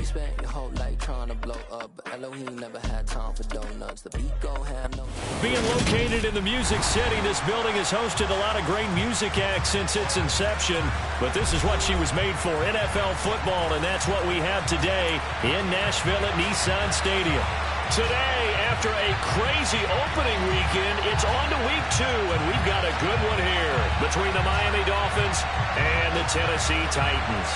You spent your whole life trying to blow up, but Elohim never had time for donuts. The beat gon' have no... Being located in the Music City, this building has hosted a lot of great music acts since its inception, but this is what she was made for, NFL football, and that's what we have today in Nashville at Nissan Stadium. Today, after a crazy opening weekend, it's on to week 2, and we've got a good one here between the Miami Dolphins and the Tennessee Titans.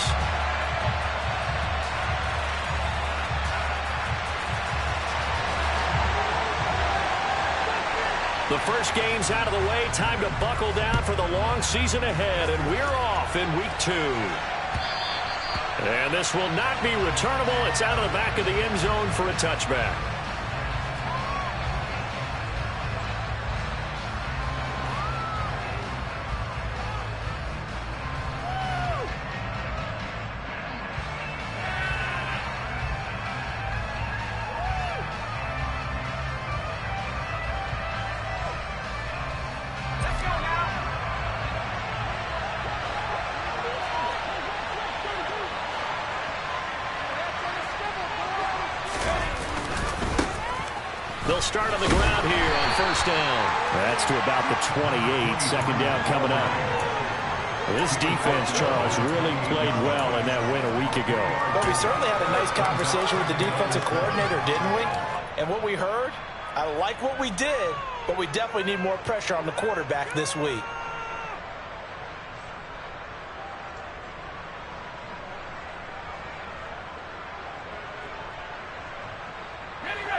The first game's out of the way. Time to buckle down for the long season ahead, and we're off in week 2. And this will not be returnable. It's out of the back of the end zone for a touchback. They'll start on the ground here on first down. That's to about the 28. Second down coming up. This defense, Charles, really played well in that win a week ago. Well, we certainly had a nice conversation with the defensive coordinator, didn't we? And what we heard, I like what we did, but we definitely need more pressure on the quarterback this week.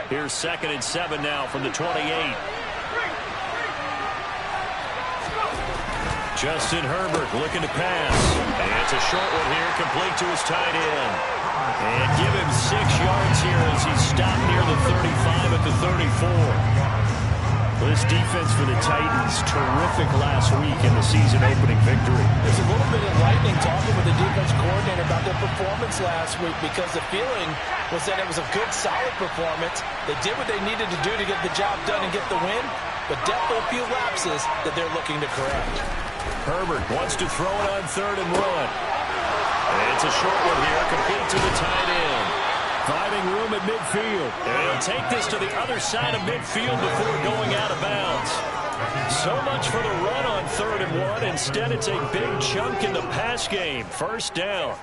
Here's 2nd and 7 now from the 28. Justin Herbert looking to pass. And it's a short one here, complete to his tight end. And give him 6 yards here as he stopped near the 35 at the 34. This defense for the Titans, terrific last week in the season-opening victory. There's a little bit of lightning talking with the defense coordinator about their performance last week because the feeling was that it was a good, solid performance. They did what they needed to do to get the job done and get the win, but definitely a few lapses that they're looking to correct. Herbert wants to throw it on 3rd and 1. And it's a short one here, complete to the tight end. Finding room at midfield. And he'll take this to the other side of midfield before going out of bounds. So much for the run on 3rd and 1. Instead, it's a big chunk in the pass game. First down.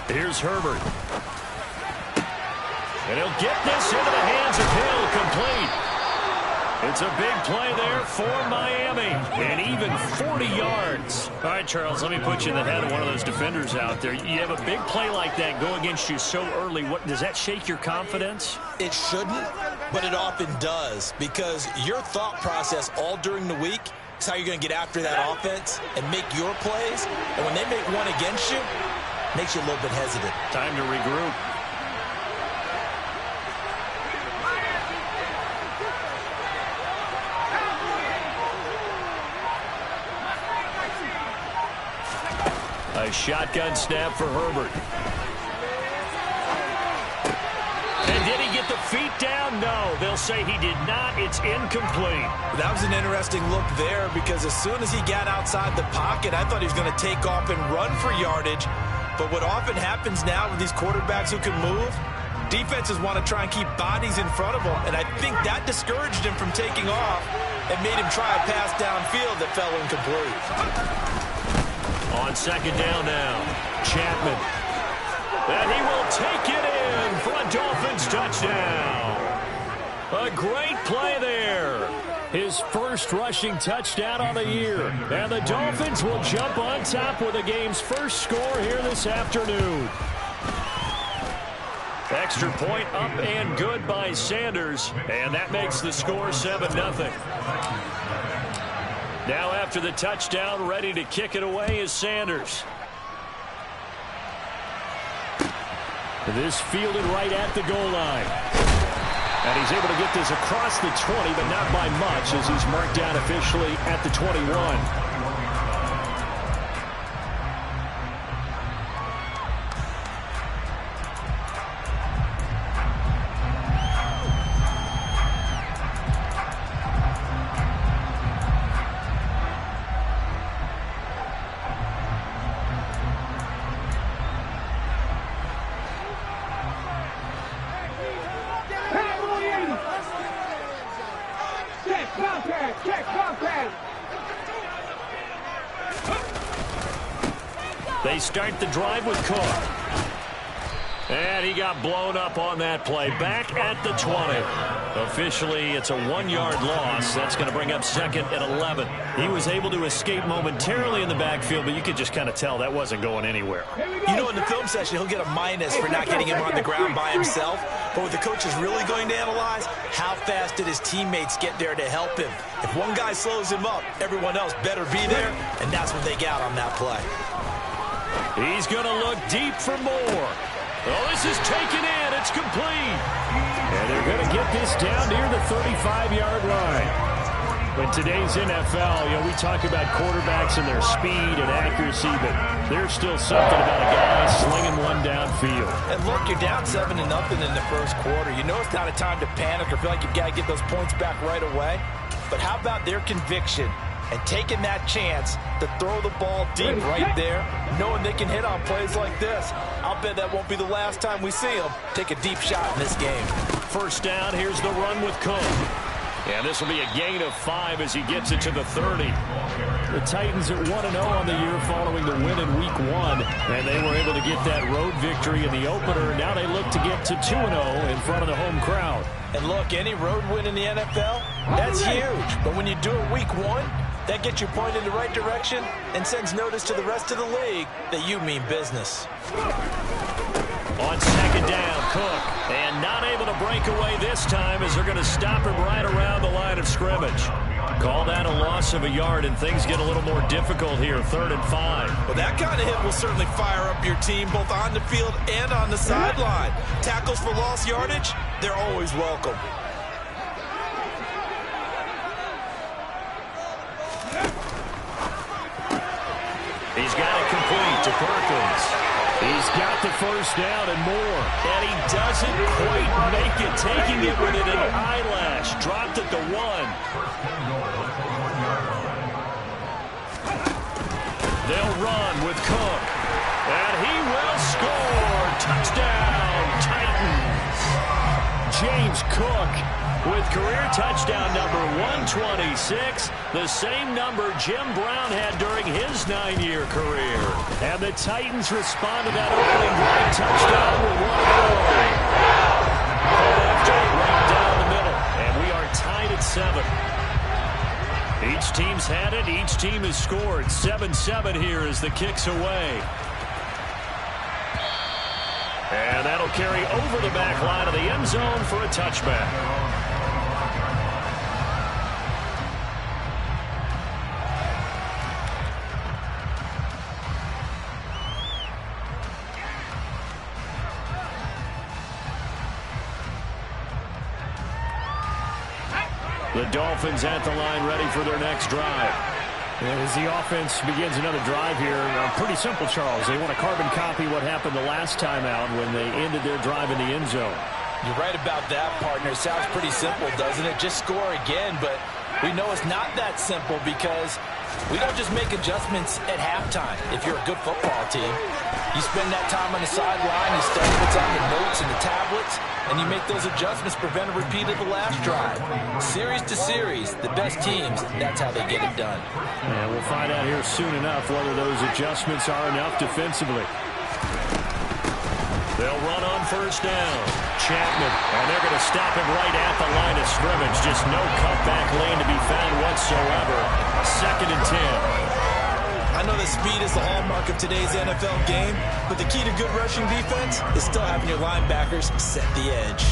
Here's Herbert. And he'll get this into the hands of Hill, complete. It's a big play there for Miami, and even 40 yards. All right, Charles, let me put you in the head of one of those defenders out there. You have a big play like that go against you so early. What does that shake your confidence? It shouldn't, but it often does, because your thought process all during the week is how you're going to get after that offense and make your plays. And when they make one against you, makes you a little bit hesitant. Time to regroup. A shotgun snap for Herbert. And did he get the feet down? No, they'll say he did not. It's incomplete. That was an interesting look there because as soon as he got outside the pocket, I thought he was going to take off and run for yardage. But what often happens now with these quarterbacks who can move, defenses want to try and keep bodies in front of them. And I think that discouraged him from taking off and made him try a pass downfield that fell incomplete. On 2nd down now, Chapman. And he will take it in for a Dolphins touchdown. A great play there. His first rushing touchdown on the year. And the Dolphins will jump on top with the game's first score here this afternoon. Extra point up and good by Sanders. And that makes the score 7-0. Now after the touchdown, ready to kick it away is Sanders. This fielded right at the goal line. And he's able to get this across the 20, but not by much as he's marked down officially at the 21. They start the drive with Cook. And he got blown up on that play. Back at the 20. Officially, it's a 1-yard loss. That's going to bring up second at 11. He was able to escape momentarily in the backfield, but you could just kind of tell that wasn't going anywhere. You know, in the film session, he'll get a minus for not getting him on the ground by himself. But what the coach is really going to analyze, how fast did his teammates get there to help him? If one guy slows him up, everyone else better be there, and that's what they got on that play. He's going to look deep for more. Oh, this is taken in. It's complete. And they're going to get this down near the 35-yard line. In today's NFL, you know, we talk about quarterbacks and their speed and accuracy, but there's still something about a guy slinging one downfield. And look, you're down 7-0 in the first quarter. You know it's not a time to panic or feel like you've got to get those points back right away. But how about their conviction and taking that chance to throw the ball deep right there, knowing they can hit on plays like this? I'll bet that won't be the last time we see them take a deep shot in this game. First down, here's the run with Cook. And this will be a gain of 5 as he gets it to the 30. The Titans are 1-0 on the year following the win in Week 1, and they were able to get that road victory in the opener. Now they look to get to 2-0 in front of the home crowd. And look, any road win in the NFL, that's huge. But when you do it Week 1, that gets you pointed in the right direction and sends notice to the rest of the league that you mean business. On second down, Cook. And not able to break away this time as they're going to stop him right around the line of scrimmage. Call that a loss of a yard, and things get a little more difficult here, 3rd and 5. Well, that kind of hit will certainly fire up your team both on the field and on the sideline. Tackles for lost yardage, they're always welcome. He's got it complete to Perkins. He's got the first down and more. And he doesn't quite make it, taking it within an eyelash. Dropped at the 1. They'll run with Cook. And he will score. Touchdown, Titans. James Cook with career touchdown number 126, the same number Jim Brown had during his 9-year career. And the Titans respond to that opening drive touchdown with 1 goal. After it right down the middle, and we are tied at 7. Each team's had it. Each team has scored. 7-7 here as the kick's away. And that'll carry over the back line of the end zone for a touchback. The Dolphins at the line ready for their next drive. And as the offense begins another drive here, pretty simple, Charles. They want to carbon copy what happened the last time out when they ended their drive in the end zone. You're right about that, partner. It sounds pretty simple, doesn't it? Just score again, but we know it's not that simple because we don't just make adjustments at halftime if you're a good football team. You spend that time on the sideline, you study what's on the notes and the tablets, and you make those adjustments, prevent a repeat of the last drive. Series to series, the best teams, that's how they get it done. And we'll find out here soon enough whether those adjustments are enough defensively. They'll run on first down. Chapman, and they're going to stop him right at the line of scrimmage. Just no cutback lane to be found whatsoever. 2nd and 10. I know that speed is the hallmark of today's NFL game, but the key to good rushing defense is still having your linebackers set the edge.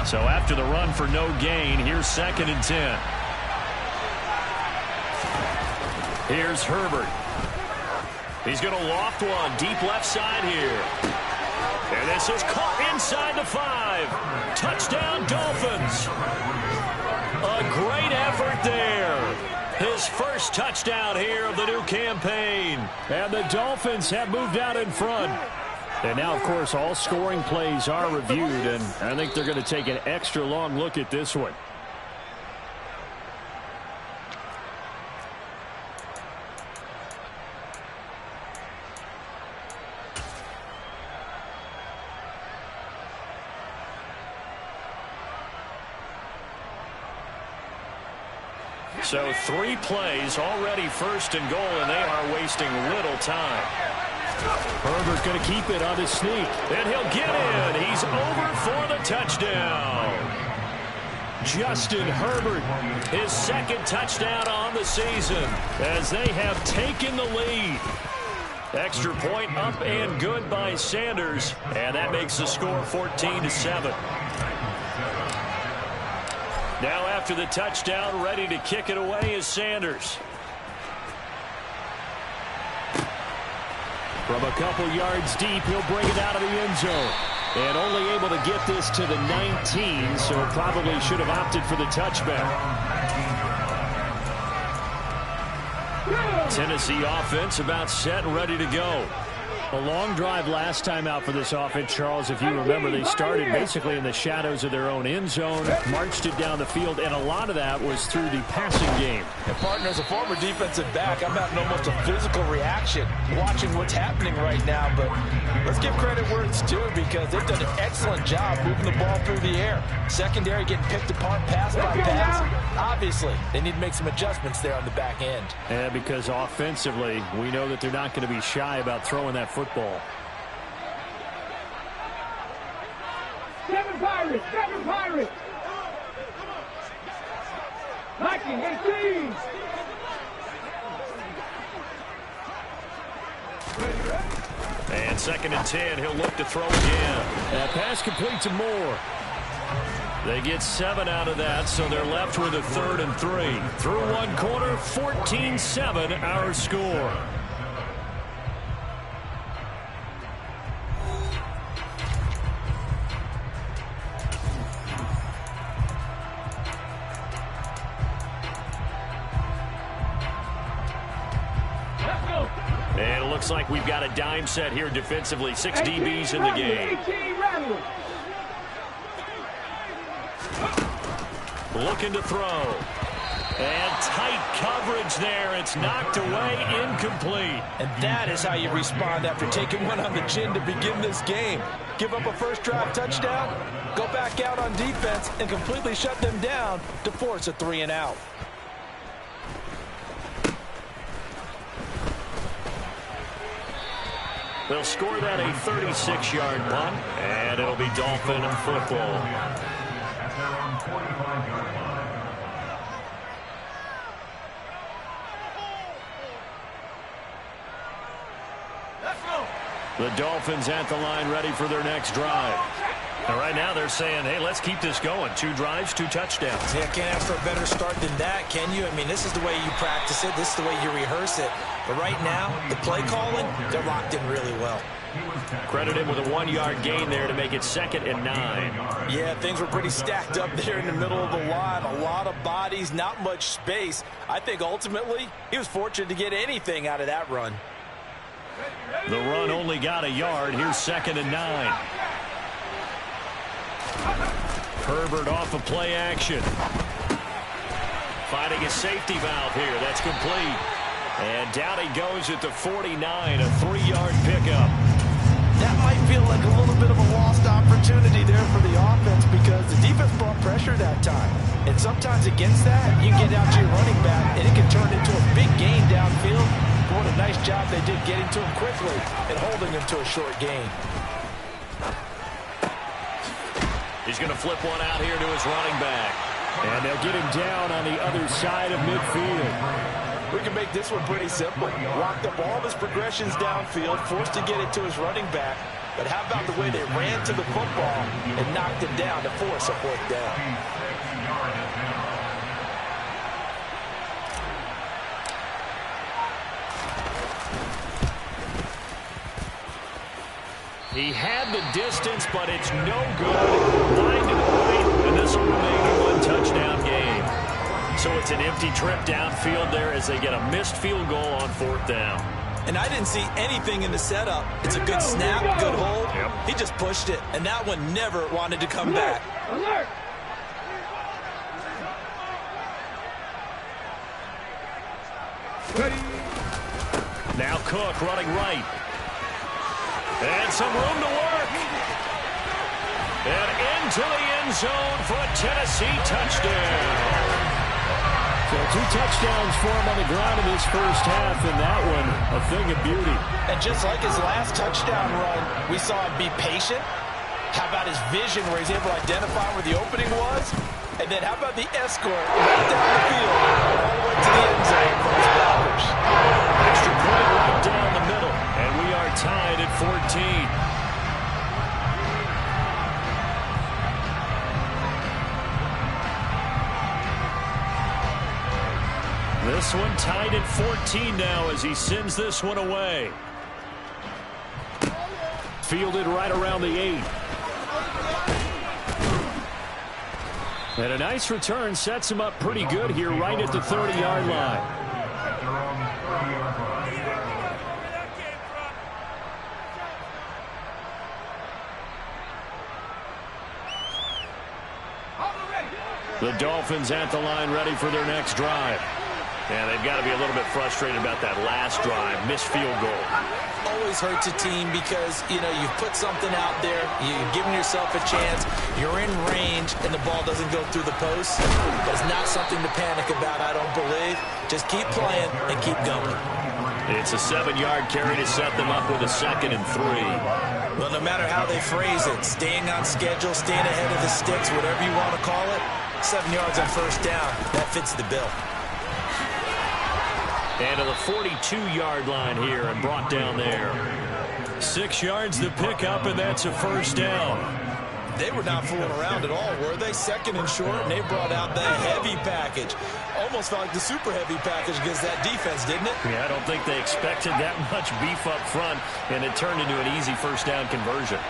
So after the run for no gain, here's 2nd and 10. Here's Herbert. He's going to loft one deep left side here. And this is caught inside the 5. Touchdown, Dolphins. A great effort there. His first touchdown here of the new campaign. And the Dolphins have moved out in front. And now, of course, all scoring plays are reviewed, and I think they're going to take an extra long look at this one. So 3 plays already 1st and goal, and they are wasting little time. Herbert going to keep it on his sneak. And he'll get in. He's over for the touchdown. Justin Herbert, his second touchdown on the season as they have taken the lead. Extra point up and good by Sanders, and that makes the score 14-7. Now after the touchdown, ready to kick it away is Sanders. From a couple yards deep, he'll bring it out of the end zone. And only able to get this to the 19, so probably should have opted for the touchback. Tennessee offense about set and ready to go. A long drive last time out for this offense, Charles. If you remember, they started basically in the shadows of their own end zone, marched it down the field, and a lot of that was through the passing game. And partner, as a former defensive back, I'm having almost a physical reaction watching what's happening right now. But let's give credit where it's due because they've done an excellent job moving the ball through the air. Secondary getting picked apart pass by pass. Obviously, they need to make some adjustments there on the back end. And because offensively, we know that they're not going to be shy about throwing that football. Seven Pirates! Viking 18! And 2nd and 10, he'll look to throw again. That pass complete to Moore. They get 7 out of that, so they're left with a 3rd and 3. Through one quarter, 14-7 our score. And it looks like we've got a dime set here defensively. 6 DBs in the game. Looking to throw. And tight coverage there. It's knocked away, incomplete. And that is how you respond after taking one on the chin to begin this game. Give up a first drive touchdown, go back out on defense, and completely shut them down to force a 3 and out. They'll score that a 36-yard punt, and it'll be Dolphin football. The Dolphins at the line ready for their next drive. And right now they're saying, hey, let's keep this going. 2 drives, 2 touchdowns. Yeah, can't ask for a better start than that, can you? I mean, this is the way you practice it. This is the way you rehearse it. But right now, the play calling, they're locked in really well. Credit him with a 1-yard gain there to make it 2nd and 9. Yeah, things were pretty stacked up there in the middle of the line. A lot of bodies, not much space. I think ultimately he was fortunate to get anything out of that run. The run only got a yard. Here's 2nd and 9. Herbert off of play action. Finding a safety valve here. That's complete. And down he goes at the 49, a 3-yard pickup. That might feel like a little bit of a lost opportunity there for the offense because the defense brought pressure that time. And sometimes against that, you can get out to your running back, and it can turn into a big gain downfield. But what a nice job they did getting to him quickly and holding him to a short gain. He's going to flip one out here to his running back. And they'll get him down on the other side of midfield. We can make this one pretty simple. Locked up all of his progressions downfield, forced to get it to his running back. But how about the way they ran to the football and knocked him down to force a 4th down? He had the distance, but it's no good. Wide and wide, and this will remain a 1-touchdown game. So it's an empty trip downfield there as they get a missed field goal on 4th down. And I didn't see anything in the setup. It's a good snap, good hold. Yep. He just pushed it, and that one never wanted to come back. Alert! Ready. Now Cook running right. And some room to work. And into the end zone for a Tennessee touchdown. So So 2 touchdowns for him on the ground in this first half, and that one a thing of beauty. And just like his last touchdown run, we saw him be patient. How about his vision where he's able to identify where the opening was? And then how about the escort right down the field all the way to the end zone from his blockers? Extra point right down the middle, and we are tied at 14. This one tied at 14 now as he sends this one away. Fielded right around the 8. And a nice return sets him up pretty good here right at the 30-yard line. The Dolphins at the line ready for their next drive. Yeah, they've got to be a little bit frustrated about that last drive, missed field goal. Always hurts a team because, you know, you've put something out there, you've given yourself a chance, you're in range, and the ball doesn't go through the post. That's not something to panic about, I don't believe. Just keep playing and keep going. It's a 7-yard carry to set them up with a 2nd and 3. Well, no matter how they phrase it, staying on schedule, staying ahead of the sticks, whatever you want to call it, 7 yards on first down, that fits the bill. And to the 42-yard line here and brought down there. 6 yards to pick up, and that's a first down. They were not fooling around at all, were they? 2nd and short, and they brought out the heavy package. Almost felt like the super heavy package against that defense, didn't it? Yeah, I don't think they expected that much beef up front, and it turned into an easy first down conversion.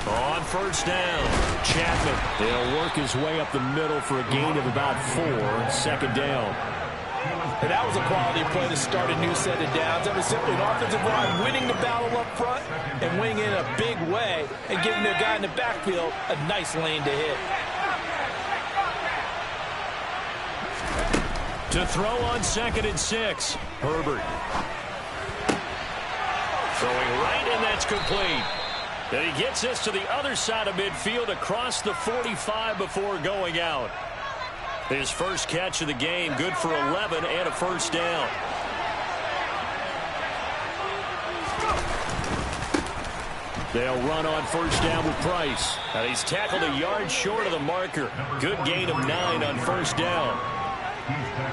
On first down, Chapman. He'll work his way up the middle for a gain of about 4. 2nd down. And that was a quality play to start a new set of downs. That was simply an offensive line winning the battle up front and winning in a big way and giving the guy in the backfield a nice lane to hit. To throw on 2nd and 6, Herbert. Throwing right, and that's complete. And he gets this to the other side of midfield across the 45 before going out. His first catch of the game, good for 11 and a first down. They'll run on first down with Price. And he's tackled a yard short of the marker. Good gain of 9 on first down.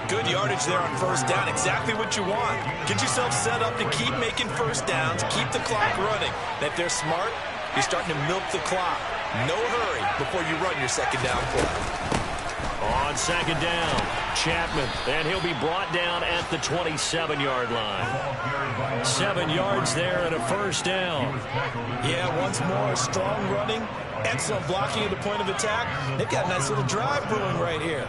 Good yardage there on first down. Exactly what you want. Get yourself set up to keep making first downs, keep the clock running. And if they're smart, you're starting to milk the clock. No hurry before you run your 2nd down play. On 2nd down, Chapman, and he'll be brought down at the 27-yard line. 7 yards there and a first down. Yeah, once more, strong running, excellent blocking at the point of attack. They've got a nice little drive brewing right here.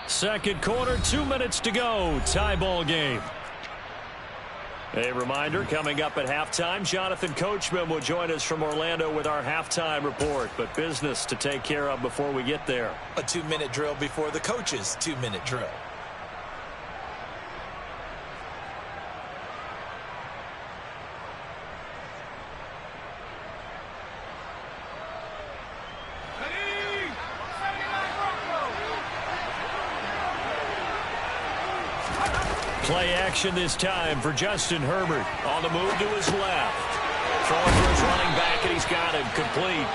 Second quarter, 2 minutes to go. Tie ball game. A reminder, coming up at halftime, Jonathan Coachman will join us from Orlando with our halftime report. But business to take care of before we get there. A 2-minute drill before the coach's 2-minute drill. Play action this time for Justin Herbert. On the move to his left. Throwing for his running back, and he's got him complete.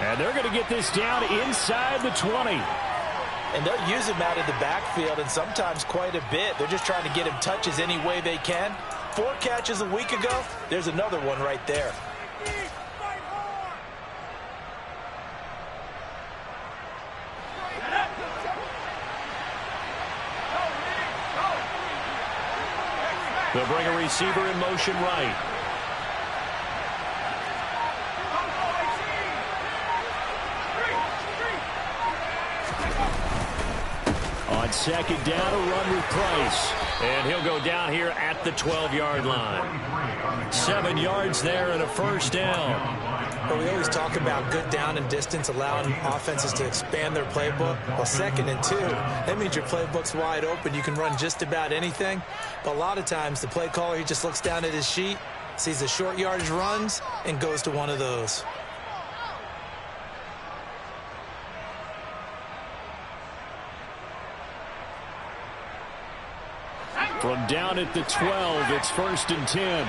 And they're going to get this down inside the 20. And they'll use him out of the backfield, and sometimes quite a bit. They're just trying to get him touches any way they can. 4 catches a week ago. There's another one right there. They'll bring a receiver in motion right. On 2nd down, a run with Price. And he'll go down here at the 12-yard line. 7 yards there and a first down. But we always talk about good down and distance, allowing offenses to expand their playbook. Well, 2nd and 2, that means your playbook's wide open. You can run just about anything. But a lot of times, the play caller, he just looks down at his sheet, sees the short yardage runs, and goes to one of those. From down at the 12, it's 1st and 10.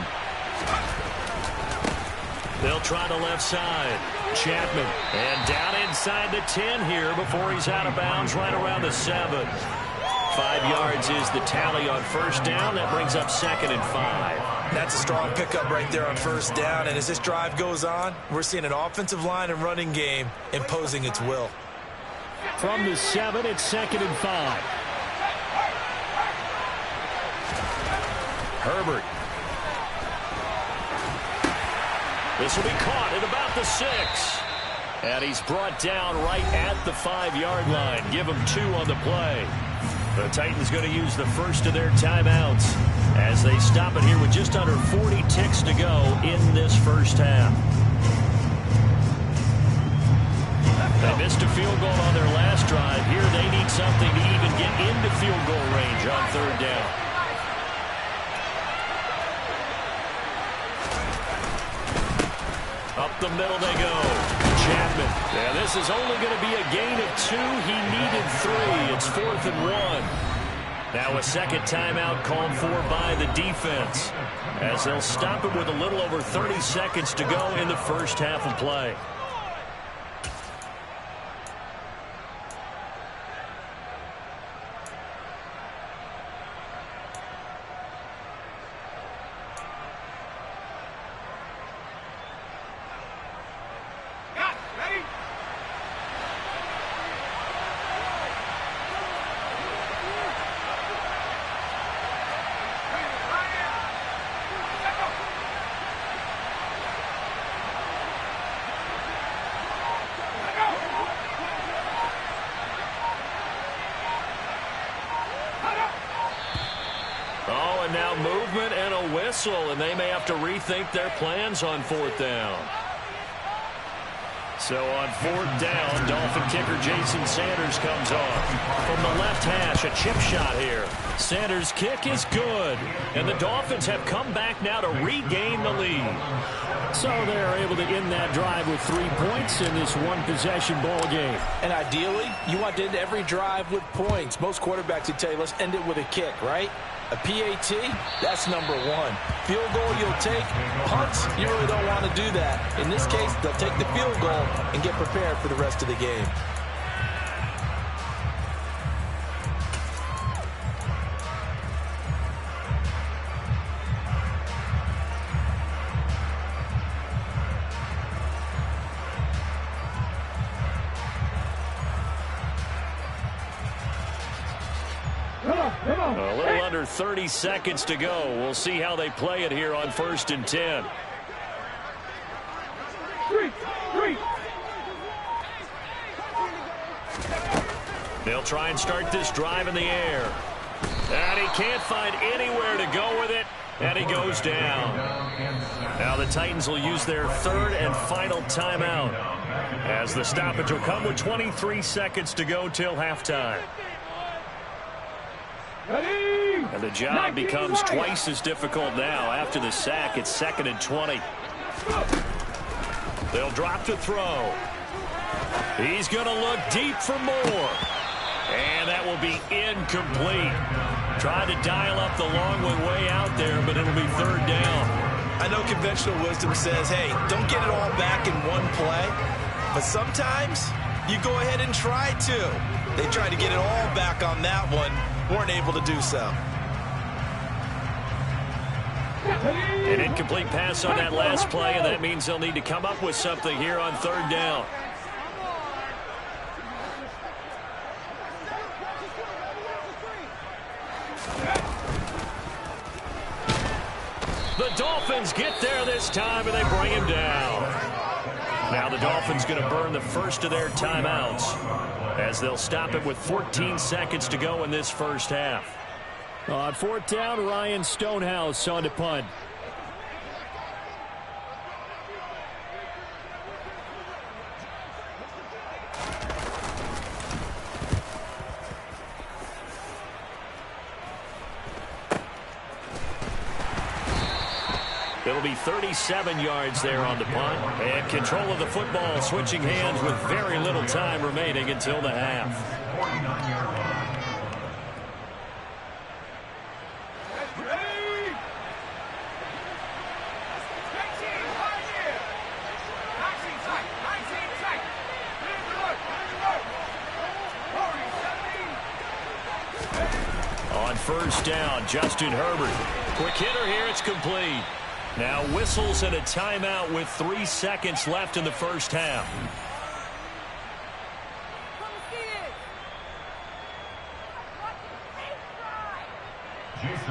They'll try the left side. Chapman. And down inside the 10 here before he's out of bounds right around the 7. 5 yards is the tally on 1st down. That brings up 2nd and 5. That's a strong pickup right there on 1st down. And as this drive goes on, we're seeing an offensive line and running game imposing its will. From the 7, it's 2nd and 5. Herbert. This will be caught at about the 6. And he's brought down right at the 5-yard line. Give him 2 on the play. The Titans going to use the first of their timeouts as they stop it here with just under 40 ticks to go in this first half. They missed a field goal on their last drive. Here they need something to even get into field goal range on 3rd down. Up the middle they go. Chapman. Yeah, this is only going to be a gain of 2. He needed 3. It's 4th and 1. Now a second timeout called for by the defense as they'll stop it with a little over 30 seconds to go in the first half of play. And now movement and a whistle, and they may have to rethink their plans on 4th down. So on 4th down, Dolphin kicker Jason Sanders comes on. From the left hash, a chip shot here. Sanders' kick is good, and the Dolphins have come back now to regain the lead. So they're able to end that drive with 3 points in this one-possession ball game. And ideally, you want to end every drive with points. Most quarterbacks would tell you, let's end it with a kick, right? A PAT, that's number 1. Field goal you'll take. Punts, you really don't want to do that. In this case, they'll take the field goal and get prepared for the rest of the game. A little under 30 seconds to go. We'll see how they play it here on 1st and 10. They'll try and start this drive in the air. And he can't find anywhere to go with it. And he goes down. Now the Titans will use their 3rd and final timeout as the stoppage will come with 23 seconds to go till halftime. And the job becomes twice as difficult now. After the sack, it's 2nd and 20. They'll drop to throw. He's going to look deep for more. And that will be incomplete. Tried to dial up the long way out there, but it'll be 3rd down. I know conventional wisdom says, hey, don't get it all back in one play. But sometimes you go ahead and try to. They tried to get it all back on that one. Weren't able to do so. An incomplete pass on that last play, and that means they'll need to come up with something here on 3rd down. The Dolphins get there this time, and they bring him down. Now the Dolphins going to burn the first of their timeouts as they'll stop it with 14 seconds to go in this first half. On 4th down, Ryan Stonehouse on to punt. It'll be 37 yards there on the punt. And control of the football switching hands with very little time remaining until the half. On first down, Justin Herbert. Quick hitter here, it's complete. Now whistles and a timeout with 3 seconds left in the first half.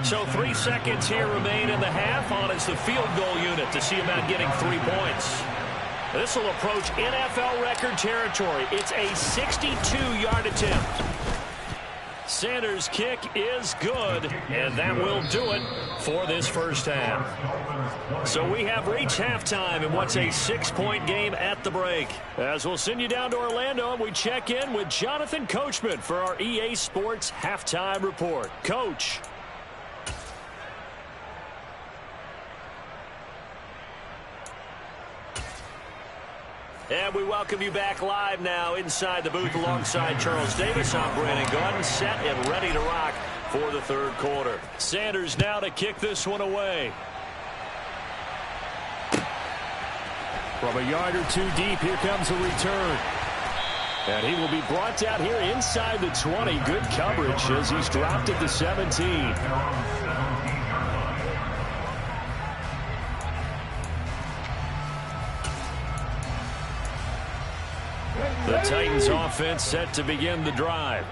So 3 seconds here remain in the half. On is the field goal unit to see about getting 3 points. This will approach NFL record territory. It's a 62-yard attempt. Sanders' kick is good, and that will do it for this first half. So we have reached halftime in what's a 6-point game at the break. As we'll send you down to Orlando, and we check in with Jonathan Coachman for our EA Sports Halftime Report. Coach. And we welcome you back live now inside the booth alongside Charles Davis. I'm Brandon Gordon, set and ready to rock for the third quarter. Sanders now to kick this one away. From a yard or two deep, here comes a return. And he will be brought down here inside the 20. Good coverage as he's dropped at the 17. The Titans offense set to begin the drive.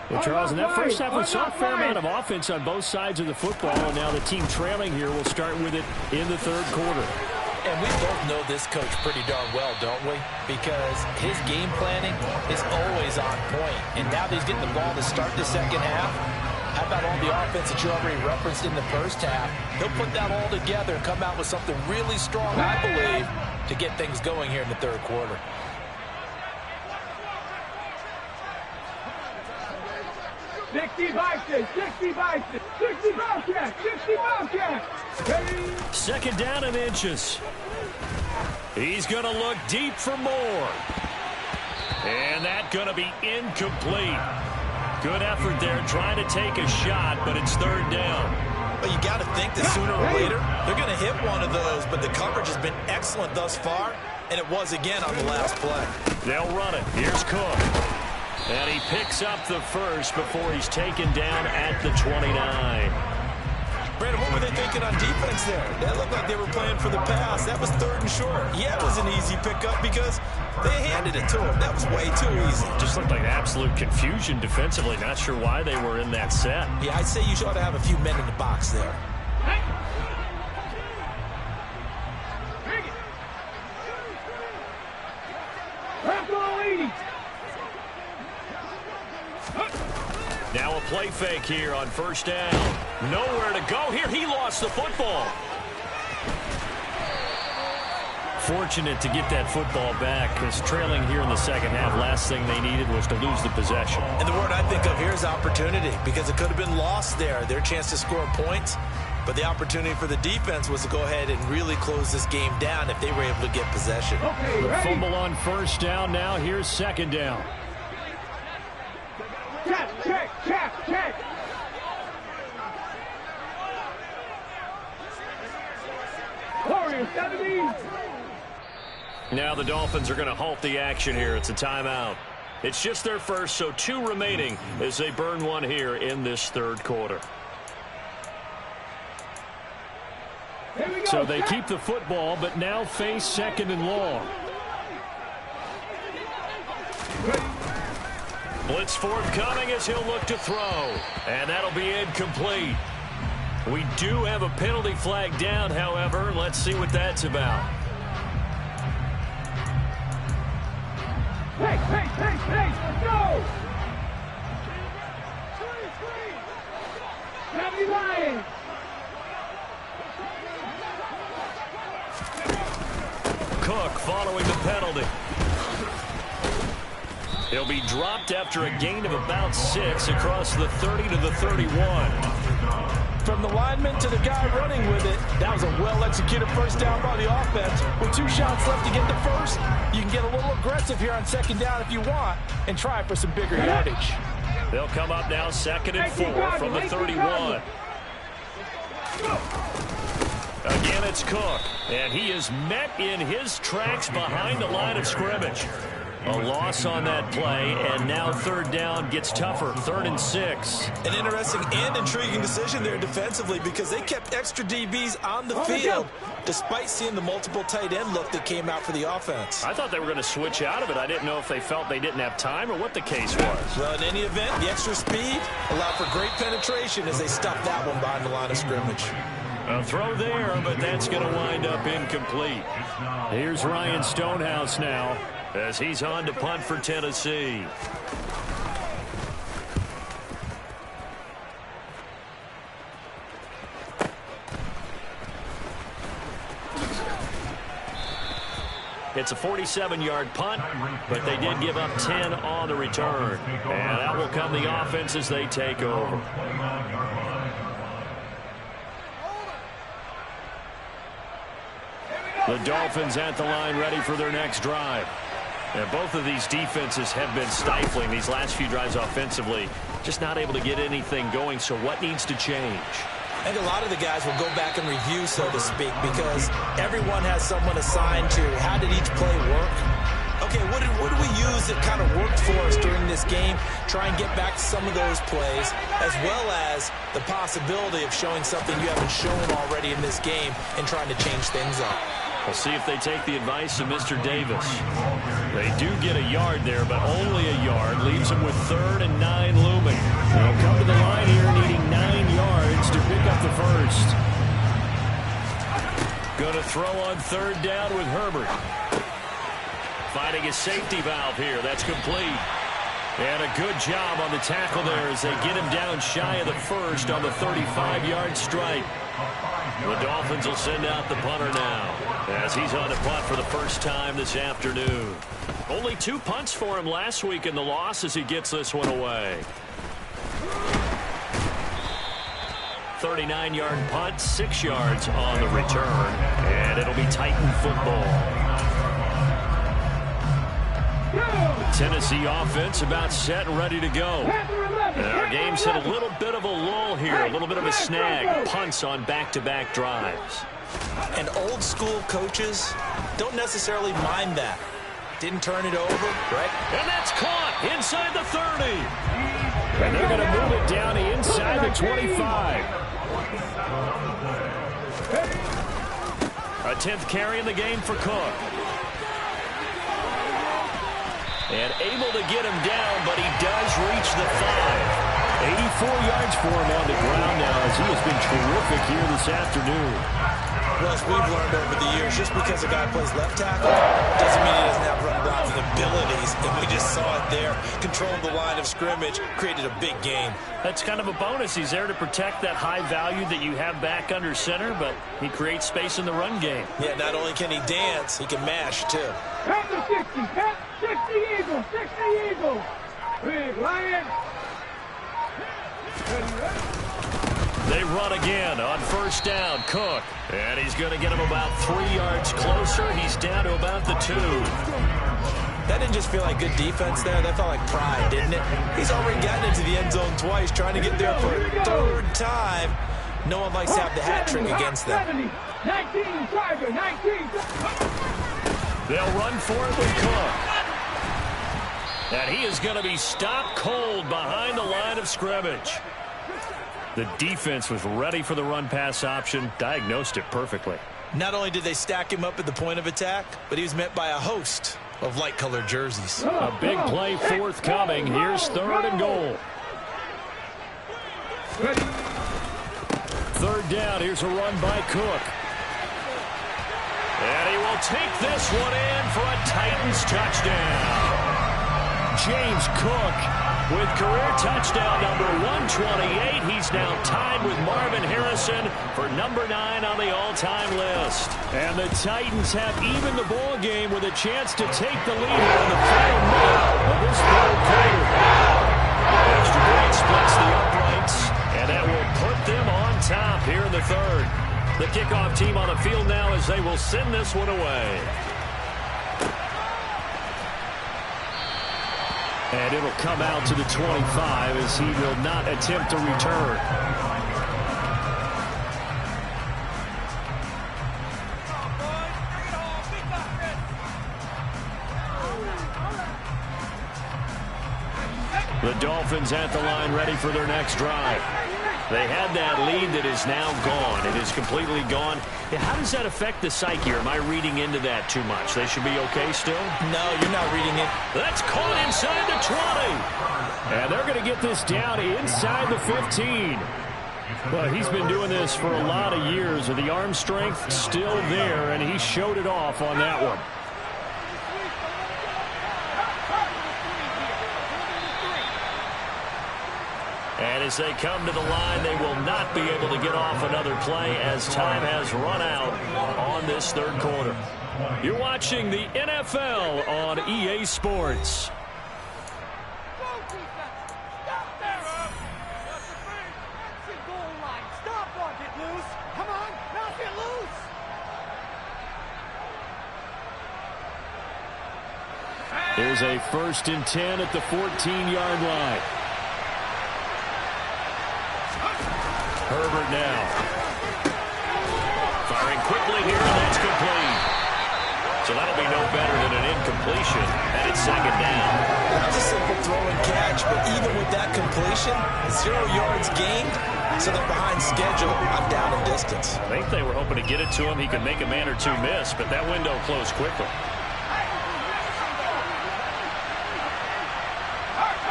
Well, Charles, in that first half, we saw a fair amount of offense on both sides of the football, and now the team trailing here will start with it in the third quarter. And we both know this coach pretty darn well, don't we? Because his game planning is always on point. And now that he's getting the ball to start the second half, how about all the offense that you already referenced in the first half? He'll put that all together and come out with something really strong, I believe, to get things going here in the third quarter. 60 Bison, 60 Bison, 60 Bobcats, 60 Bobcats. Second down and inches. He's going to look deep for more. And that's going to be incomplete. Good effort there trying to take a shot, but it's third down. Well, you got to think that sooner or later they're going to hit one of those, but the coverage has been excellent thus far, and it was again on the last play. They'll run it. Here's Cook. And he picks up the first before he's taken down at the 29. Brandon, what were they thinking on defense there? That looked like they were playing for the pass. That was third and short. Yeah, it was an easy pickup because they handed it to him. That was way too easy. Just looked like absolute confusion defensively. Not sure why they were in that set. Yeah, I'd say you ought to have a few men in the box there. Now a play fake here on first down. Nowhere to go here. He lost the football. Fortunate to get that football back because trailing here in the second half, last thing they needed was to lose the possession. And the word I think of here is opportunity because it could have been lost there. Their chance to score points. But the opportunity for the defense was to go ahead and really close this game down if they were able to get possession. The fumble on first down. Now here's second down. Check. Warriors 70. Now the Dolphins are going to halt the action here. It's a timeout. It's just their first, so 2 remaining as they burn one here in this third quarter. So they keep the football, but now face second and long. Blitz forthcoming as he'll look to throw. And that'll be incomplete. We do have a penalty flag down, however. Let's see what that's about. Hey, let's go! 70 Lions! Cook following the penalty. He'll be dropped after a gain of about 6 across the 30 to the 31. From the lineman to the guy running with it, that was a well-executed first down by the offense. With 2 shots left to get the first, you can get a little aggressive here on second down if you want and try for some bigger yardage. They'll come up now 2nd and 4 from the 31. Again, it's Cook, and he is met in his tracks behind the line of scrimmage. A loss on that play, and now 3rd down gets tougher, 3rd and 6. An interesting and intriguing decision there defensively because they kept extra DBs on the field despite seeing the multiple tight end look that came out for the offense. I thought they were going to switch out of it. I didn't know if they felt they didn't have time or what the case was. Well, in any event, the extra speed allowed for great penetration as they stopped that one behind the line of scrimmage. A throw there, but that's going to wind up incomplete. Here's Ryan Stonehouse now as he's on to punt for Tennessee. It's a 47-yard punt, but they did give up 10 on the return. And out will come the offense as they take over. The Dolphins at the line ready for their next drive. And both of these defenses have been stifling these last few drives offensively. Just not able to get anything going, so what needs to change? I think a lot of the guys will go back and review, so to speak, because everyone has someone assigned to how did each play work. Okay, what did we use that kind of worked for us during this game? Try and get back to some of those plays, as well as the possibility of showing something you haven't shown already in this game and trying to change things up. We'll see if they take the advice of Mr. Davis. They do get a yard there, but only a yard. Leaves them with 3rd and 9 looming. They'll come to the line here needing 9 yards to pick up the first. Going to throw on 3rd down with Herbert. Finding a safety valve here. That's complete. And a good job on the tackle there as they get him down shy of the first on the 35-yard strike. The Dolphins will send out the punter now as he's on to punt for the first time this afternoon. Only 2 punts for him last week in the loss as he gets this one away. 39-yard punt, 6 yards on the return, and it'll be Titan football. Tennessee offense about set and ready to go. And our game's hit a little bit of a lull here, a little bit of a snag. Punts on back-to-back drives. And old school coaches don't necessarily mind that. Didn't turn it over, right? And that's caught inside the 30. And they're going to move it down to inside the 25. A 10th carry in the game for Cook. And able to get him down, but he does reach the 5. 84 yards for him on the ground now as he has been terrific here this afternoon. Well, as we've learned over the years, just because a guy plays left tackle doesn't mean he doesn't have run blocking abilities. And we just saw it there. Controlled the line of scrimmage, created a big gain. That's kind of a bonus. He's there to protect that high value that you have back under center, but he creates space in the run game. Yeah, not only can he dance, he can mash, too. Pat the 60, Pat 60 Eagles, 60 Eagles. Big Lion. They run again on 1st down. Cook. And he's going to get him about 3 yards closer. He's down to about the 2. That didn't just feel like good defense there. That felt like pride, didn't it? He's already gotten into the end zone twice, trying to get there for a 3rd time. No one likes to have the hat trick against them. 19, Tiger, 19. They'll run for it with Cook. And he is going to be stopped cold behind the line of scrimmage. The defense was ready for the run-pass option, diagnosed it perfectly. Not only did they stack him up at the point of attack, but he was met by a host of light-colored jerseys. A big play forthcoming. Here's 3rd and goal. 3rd down. Here's a run by Cook. And he will take this one in for a Titans touchdown. James Cook with career touchdown number 128. He's now tied with Marvin Harrison for number 9 on the all-time list. And the Titans have evened the ball game with a chance to take the lead here in the final minute of this third quarter. Extra point splits the uprights, and that will put them on top here in the third. The kickoff team on the field now as they will send this one away. And it'll come out to the 25 as he will not attempt to return. The Dolphins at the line ready for their next drive. They had that lead that is now gone. It is completely gone. How does that affect the psyche? Or am I reading into that too much? They should be okay still? No, you're not reading it. That's caught inside the 20. And they're going to get this down inside the 15. But he's been doing this for a lot of years. The arm strength still there, and he showed it off on that one. And as they come to the line, they will not be able to get off another play as time has run out on this third quarter. You're watching the NFL on EA Sports. Here's a 1st and 10 at the 14-yard line. Herbert now. Firing quickly here, and that's complete. So that'll be no better than an incompletion, and it's 2nd down. That was a simple throw and catch, but even with that completion, 0 yards gained, so they're behind schedule. I'm down in distance. I think they were hoping to get it to him. He could make a man or two miss, but that window closed quickly.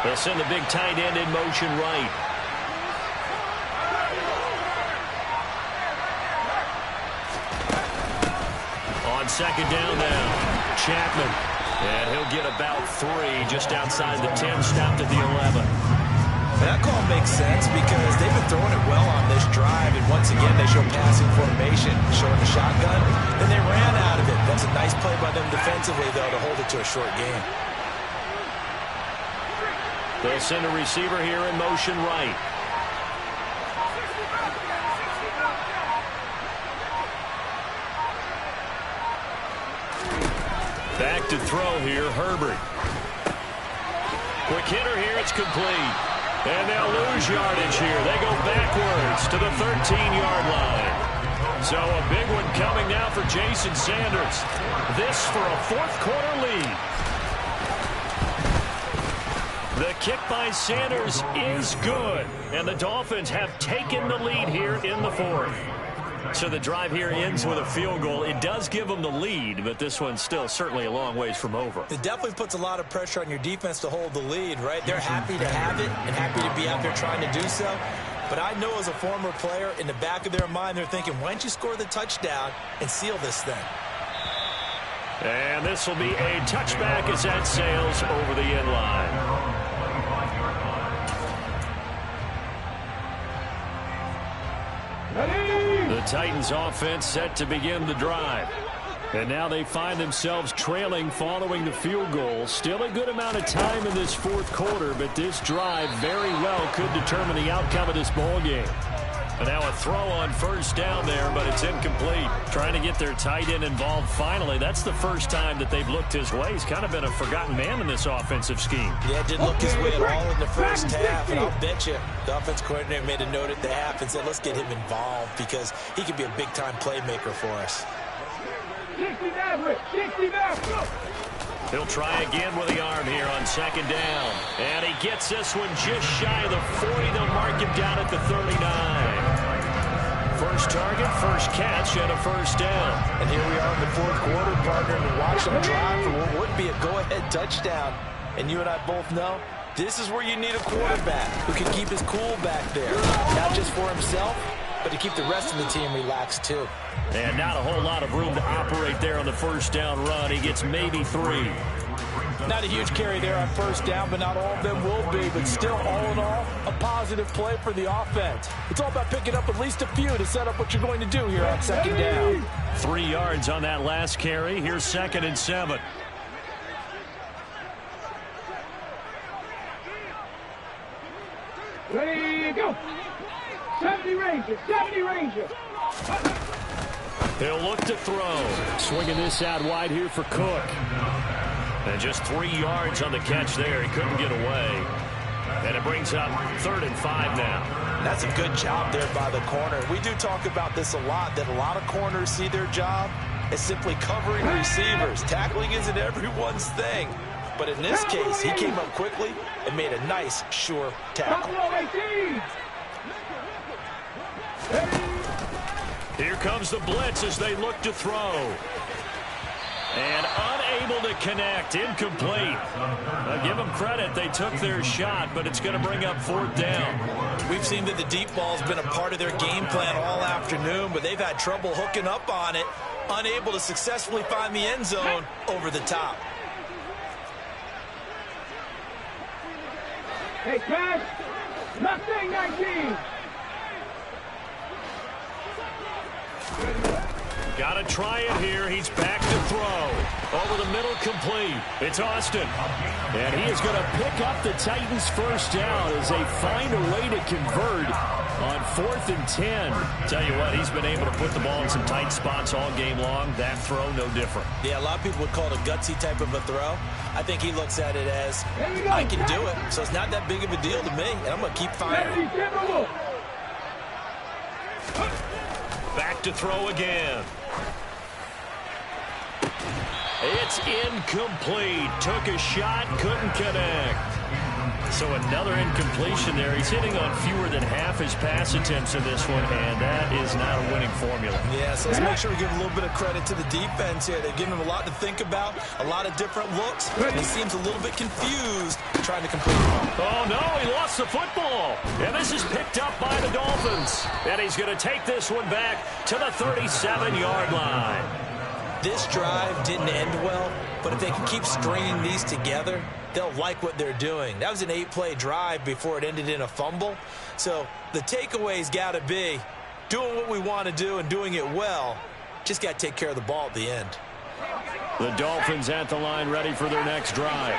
They'll send the big tight end in motion right. On 2nd down now, Chapman. And he'll get about 3 just outside the 10, stopped at the 11. That call makes sense because they've been throwing it well on this drive, and once again they show passing formation, showing the shotgun. Then they ran out of it. That's a nice play by them defensively, though, to hold it to a short game. They'll send a receiver here in motion right. Back to throw here, Herbert. Quick hitter here, it's complete. And they'll lose yardage here. They go backwards to the 13-yard line. So a big one coming now for Jason Sanders. This for a 4th quarter lead. The kick by Sanders is good. And the Dolphins have taken the lead here in the 4th. So the drive here ends with a field goal. It does give them the lead, but this one's still certainly a long ways from over. It definitely puts a lot of pressure on your defense to hold the lead, right? They're happy to have it and happy to be out there trying to do so. But I know as a former player, in the back of their mind, they're thinking, why don't you score the touchdown and seal this thing? And this will be a touchback as that sails over the end line. The Titans offense set to begin the drive. And now they find themselves trailing following the field goal. Still a good amount of time in this 4th quarter, but this drive very well could determine the outcome of this ball game. And now a throw on 1st down there, but it's incomplete. Trying to get their tight end involved finally. That's the first time that they've looked his way. He's kind of been a forgotten man in this offensive scheme. Yeah, it didn't look his way at all in the first half. And I'll bet you the offense coordinator made a note at the half and said, let's get him involved because he could be a big-time playmaker for us. 69, He'll try again with the arm here on 2nd down. And he gets this one just shy of the 40. They'll mark him down at the 39. First target, first catch, and a 1st down. And here we are in the 4th quarter, partner, to watch them drive for what would be a go-ahead touchdown. And you and I both know this is where you need a quarterback who can keep his cool back there. Not just for himself, but to keep the rest of the team relaxed too. And not a whole lot of room to operate there on the 1st down run. He gets maybe 3. Not a huge carry there on first down, but not all of them will be. But still, all in all, a positive play for the offense. It's all about picking up at least a few to set up what you're going to do here on second down. 3 yards on that last carry. Here's 2nd and 7. Ready, go. 70 Ranger, 70 Ranger. He'll look to throw. Swinging this out wide here for Cook. And just 3 yards on the catch there. He couldn't get away. And it brings up 3rd and 5 now. That's a good job there by the corner. We do talk about this a lot, that a lot of corners see their job as simply covering receivers. Tackling isn't everyone's thing. But in this case, he came up quickly and made a nice, sure tackle. Here comes the blitz as they look to throw. And unable to connect. Incomplete. I'll give them credit. They took their shot, but it's going to bring up 4th down. We've seen that the deep ball's been a part of their game plan all afternoon, but they've had trouble hooking up on it. Unable to successfully find the end zone over the top. Hey, Cash. Mustang 19. Got to try it here. He's back to throw. Over the middle, complete. It's Austin. And he is going to pick up the Titans' first down as they find a way to convert on 4th and 10. Tell you what, he's been able to put the ball in some tight spots all game long. That throw, no different. Yeah, a lot of people would call it a gutsy type of a throw. I think he looks at it as, I can do it, so it's not that big of a deal to me, and I'm going to keep firing. Back to throw again. It's incomplete. Took a shot, couldn't connect. So another incompletion there. He's hitting on fewer than half his pass attempts in this one, and that is not a winning formula. Yeah, so let's make sure we give a little bit of credit to the defense here. They've given him a lot to think about, a lot of different looks. He seems a little bit confused trying to complete it. Oh, no, he lost the football. And this is picked up by the Dolphins. And he's going to take this one back to the 37-yard line. This drive didn't end well, but if they can keep stringing these together, they'll like what they're doing. That was an 8-play drive before it ended in a fumble. So the takeaway's got to be doing what we want to do and doing it well. Just got to take care of the ball at the end. The Dolphins at the line ready for their next drive.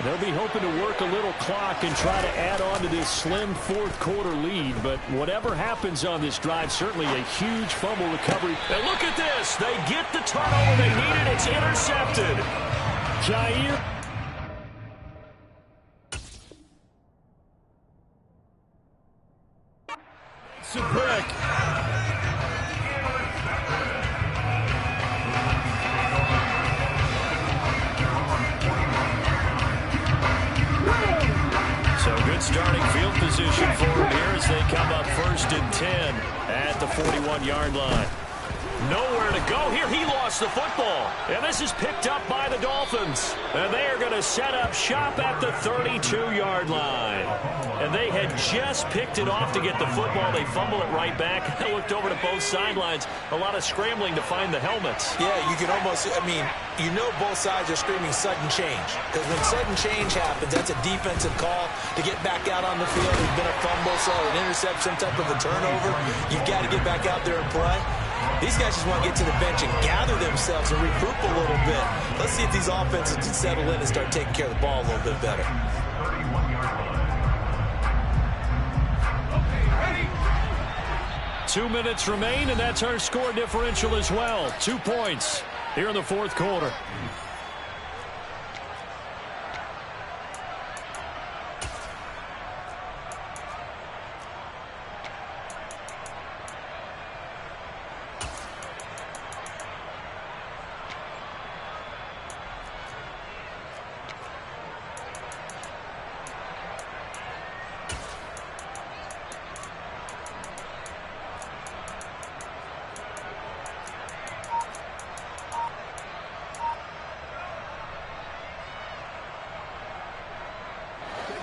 They'll be hoping to work a little clock and try to add on to this slim 4th quarter lead. But whatever happens on this drive, certainly a huge fumble recovery. And look at this. They get the turnover they needed. It's intercepted. Jair. Sapek. So good starting field position for him here as they come up 1st and 10 at the 41-yard line. Nowhere to go here. He lost the football. And this is picked up by the Dolphins. And they are going to set up shop at the 32-yard line. And they had just picked it off to get the football. They fumble it right back. I looked over to both sidelines. A lot of scrambling to find the helmets. Yeah, you can almost, you know both sides are screaming sudden change. Because when sudden change happens, that's a defensive call to get back out on the field. There's been a fumble, so an interception, some type of a turnover. You've got to get back out there and play. These guys just want to get to the bench and gather themselves and regroup a little bit. Let's see if these offenses can settle in and start taking care of the ball a little bit better. Okay, 2 minutes remain, and that's our score differential as well. 2 points here in the 4th quarter.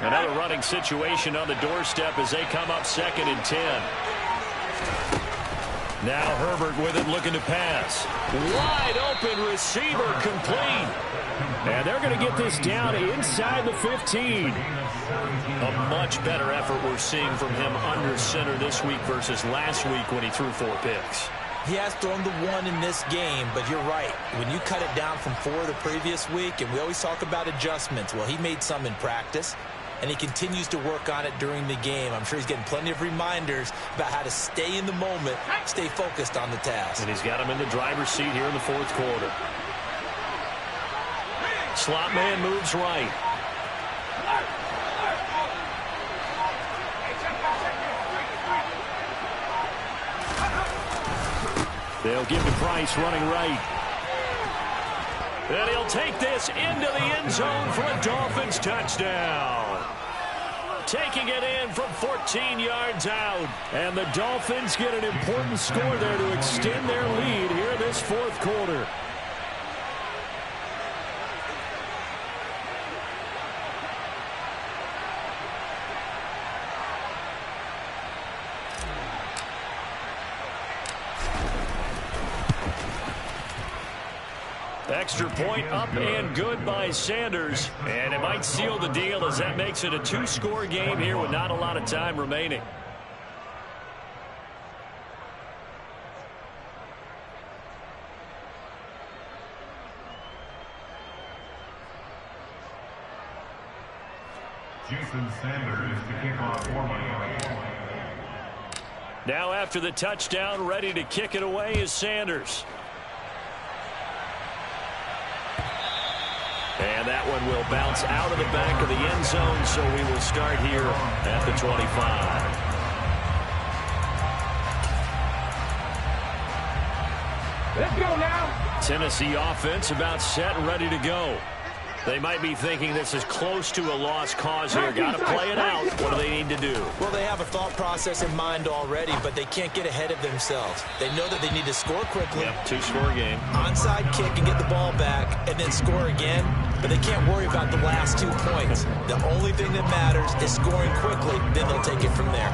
Another running situation on the doorstep as they come up 2nd and 10. Now Herbert with it, looking to pass. Wide open receiver, complete. And they're going to get this down inside the 15. A much better effort we're seeing from him under center this week versus last week when he threw 4 picks. He has thrown the 1 in this game, but you're right. When you cut it down from 4 the previous week, and we always talk about adjustments, well, he made some in practice, and he continues to work on it during the game. I'm sure he's getting plenty of reminders about how to stay in the moment, stay focused on the task. And he's got him in the driver's seat here in the 4th quarter. Slot man moves right. They'll give to Price running right. And he'll take this into the end zone for a Dolphins touchdown. Taking it in from 14 yards out. And the Dolphins get an important score there to extend their lead here in this 4th quarter. Extra point up and good by Sanders. And it might seal the deal as that makes it a 2-score game here with not a lot of time remaining. Jason Sanders to kick off for Miami. Now after the touchdown, ready to kick it away is Sanders. And that one will bounce out of the back of the end zone, so we will start here at the 25. Let's go now. Tennessee offense about set and ready to go. They might be thinking this is close to a lost cause here. Got to play it out. What do they need to do? Well, they have a thought process in mind already, but they can't get ahead of themselves. They know that they need to score quickly. Yep, 2-score game. Onside kick and get the ball back and then score again, but they can't worry about the last 2 points. The only thing that matters is scoring quickly, then they'll take it from there.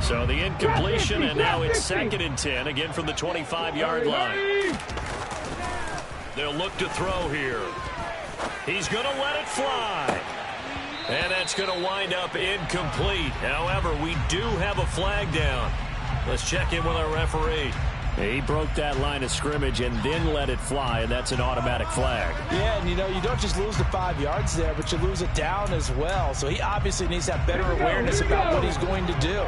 So the incompletion, and now it's 2nd and 10, again from the 25-yard line. They'll look to throw here. He's going to let it fly. And that's going to wind up incomplete. However, we do have a flag down. Let's check in with our referee. He broke that line of scrimmage and then let it fly, and that's an automatic flag. Yeah, and you know, you don't just lose the 5 yards there, but you lose it down as well. So he obviously needs to have better awareness about what he's going to do.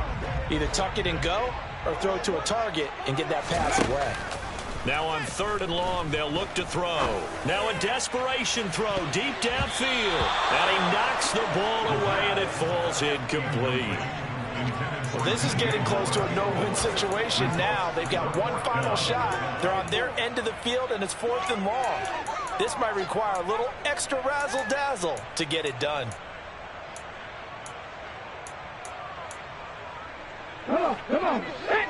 Either tuck it and go or throw to a target and get that pass away. Now on 3rd and long, they'll look to throw. Now a desperation throw deep downfield. And he knocks the ball away, and it falls incomplete. Well, this is getting close to a no-win situation now. They've got one final shot. They're on their end of the field, and it's 4th and long. This might require a little extra razzle-dazzle to get it done. Come on. Hit.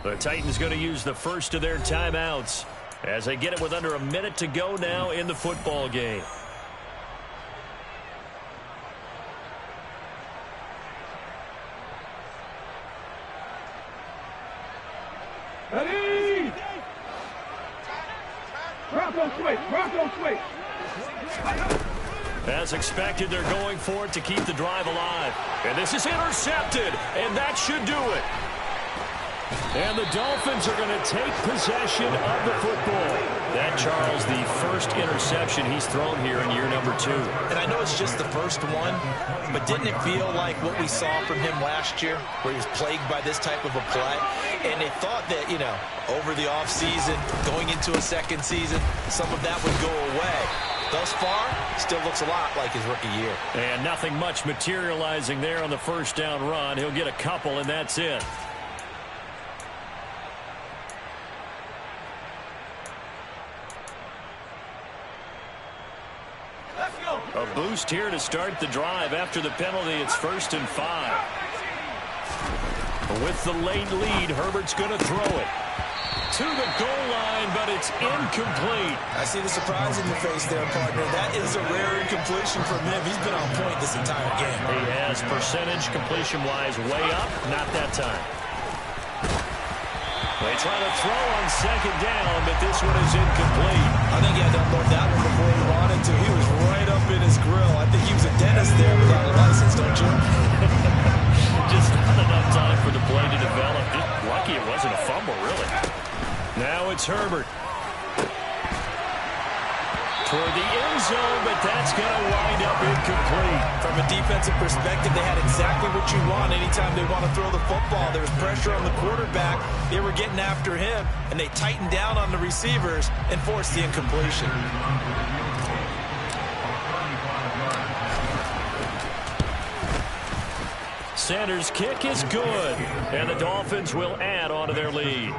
The Titans going to use the first of their timeouts as they get it with under a minute to go now in the football game. Ready? Bronco switch. As expected, they're going for it to keep the drive alive. And this is intercepted, and that should do it. And the Dolphins are going to take possession of the football. That, Charles, the first interception he's thrown here in year number 2. And I know it's just the first one, but didn't it feel like what we saw from him last year, where he was plagued by this type of a play? And they thought that, over the offseason, going into a second season, some of that would go away. Thus far, still looks a lot like his rookie year. And nothing much materializing there on the first down run. He'll get a couple, and that's it. A boost here to start the drive. After the penalty, it's 1st and 5. With the late lead, Herbert's going to throw it to the goal line, but it's incomplete. I see the surprise in your face there, partner. That is a rare incompletion from him. He's been on point this entire game. He has percentage completion-wise way up. Not that time. They try to throw on 2nd down, but this one is incomplete. I think he had to unload that one before he wanted to. He was right up in his grill. I think he was a dentist there without a license, don't you? Just not enough time for the play to develop. Lucky it wasn't a fumble, really. Now it's Herbert. Toward the end zone, but that's going to wind up incomplete. From a defensive perspective, they had exactly what you want anytime they want to throw the football. There was pressure on the quarterback. They were getting after him, and they tightened down on the receivers and forced the incompletion. Sanders' kick is good, and the Dolphins will add on to their lead.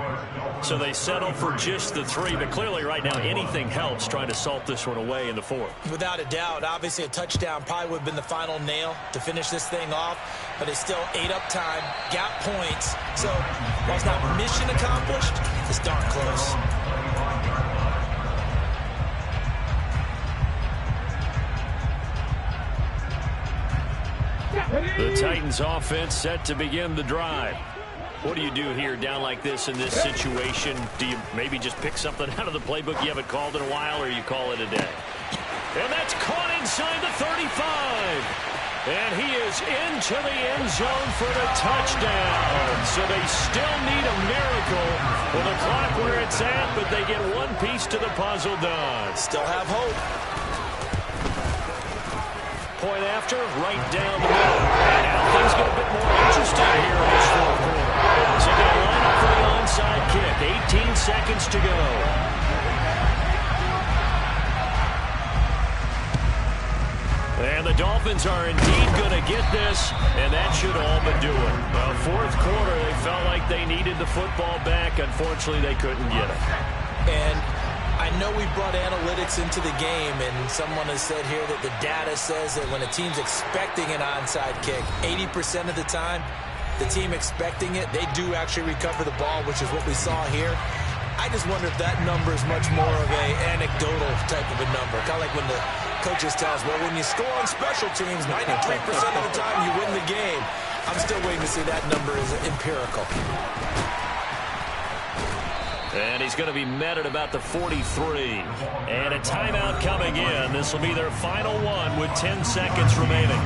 So they settle for just the 3, but clearly right now anything helps trying to salt this one away in the 4th. Without a doubt, obviously a touchdown probably would have been the final nail to finish this thing off, but they still ate up time, got points. So while it's not mission accomplished, it's darn close. The Titans offense set to begin the drive. What do you do here down like this in this situation? Do you maybe just pick something out of the playbook you haven't called in a while, or you call it a day? And that's caught inside the 35. And he is into the end zone for the touchdown. So they still need a miracle with the clock where it's at, but they get one piece to the puzzle done. Still have hope. Point after, right down the middle. And now things get a bit more interesting here in this 4th quarter. So they're going to line up for the onside kick. 18 seconds to go. And the Dolphins are indeed going to get this, and that should all but do it. Well, 4th quarter, they felt like they needed the football back. Unfortunately, they couldn't get it. And I know we brought analytics into the game, and someone has said here that the data says that when a team's expecting an onside kick, 80% of the time, the team expecting it, they do actually recover the ball, which is what we saw here. I just wonder if that number is much more of a anecdotal type of a number. Kind of like when the coaches tell us, well, when you score on special teams, 93% of the time you win the game. I'm still waiting to see that number is empirical. And he's going to be met at about the 43. And a timeout coming in. This will be their final one with 10 seconds remaining.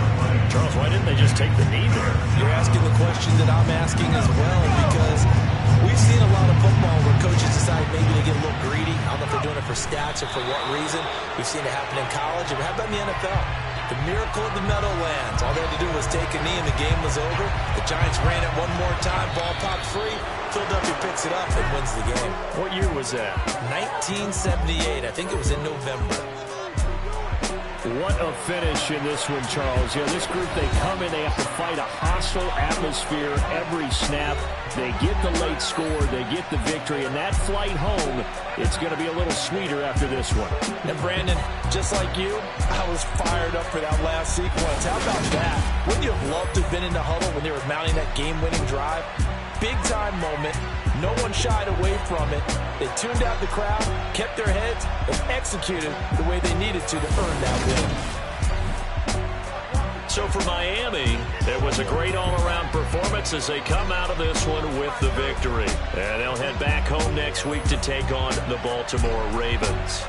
Charles, why didn't they just take the knee there? You're asking the question that I'm asking as well, because we've seen a lot of football where coaches decide maybe to get a little greedy. I don't know if they're doing it for stats or for what reason. We've seen it happen in college, and how about in the NFL? The miracle of the Meadowlands. All they had to do was take a knee and the game was over. The Giants ran it one more time. Ball popped free. Philadelphia picks it up and wins the game. What year was that? 1978. I think it was in November. What a finish in this one, Charles. You know, this group, they come in, they have to fight a hostile atmosphere every snap. They get the late score, they get the victory, and that flight home, it's going to be a little sweeter after this one. And Brandon, just like you, I was fired up for that last sequence. How about that? Wouldn't you have loved to have been in the huddle when they were mounting that game-winning drive? Big-time moment. No one shied away from it. They tuned out the crowd, kept their heads, and executed the way they needed to earn that win. So for Miami, it was a great all-around performance as they come out of this one with the victory. And they'll head back home next week to take on the Baltimore Ravens.